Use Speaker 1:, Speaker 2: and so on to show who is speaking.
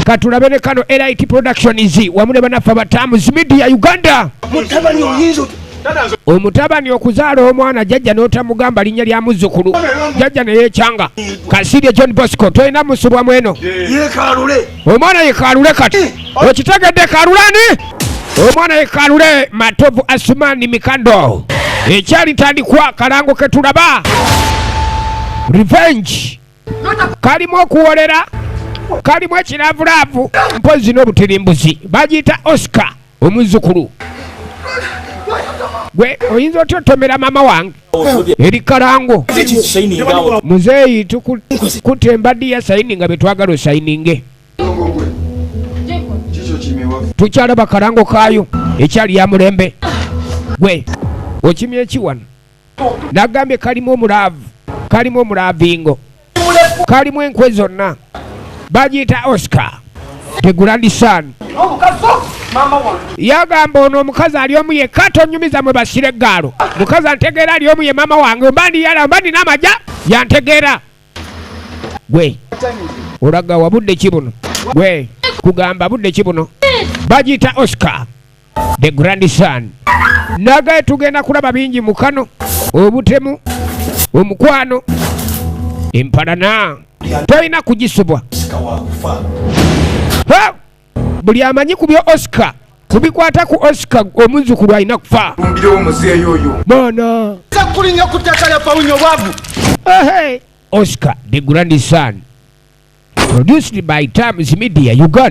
Speaker 1: katulabe ne kano LIT Productions wamu ne banafa ba TAMZ Media Uganda. Omutabani okuzaala omwana jjajja n'otamugamba linnya lya muzzukulu jjajja ne yeekyanga Kasirye John Bosco toyina musubwa mweno omwana yekalule kati okitegedde kalulani omwana yekalule Matovu Asumani Mikando ekyali tandikwa kalango ketulaba revenge kalimu okuwolera kalimu ekiravulavu mpozi n'obutirimbuzi bagiyita Oscar omuzzukulu gwe oyinza ototomera mama wange eri kalango muzeeyi tukutemba ddiya sayini nga betwagala osayininge tukyalaba kalango kaayo ekyali ya mulembe gwe okimye ekiwano nagambye kalimu omulaavu kalimu omulaavingo kalimu enkwe zonna bagiyita Oscar the grandson yagamba ono omukazi ali omu yekka tonyumiza mwe basire eggaalo mukazi antegeera ali omu ye mama wange mbandi yala mbandi n'amagya yantegeera gwe olaga wabudde kibuno gwe kugamba budde kibuno bagiyita Oscar the grandson nagaye tugenda kulaba bingi mukano obutemu omukwano empalana toyina kugisubwa buli amanyi ku byo Oscar kubikwata ku Oscar omuzzukulu alina kufa maana kulinnya ku ttaka lya pawunyo bwavu Oscar the grandson produced by TAMZ Media Uganda.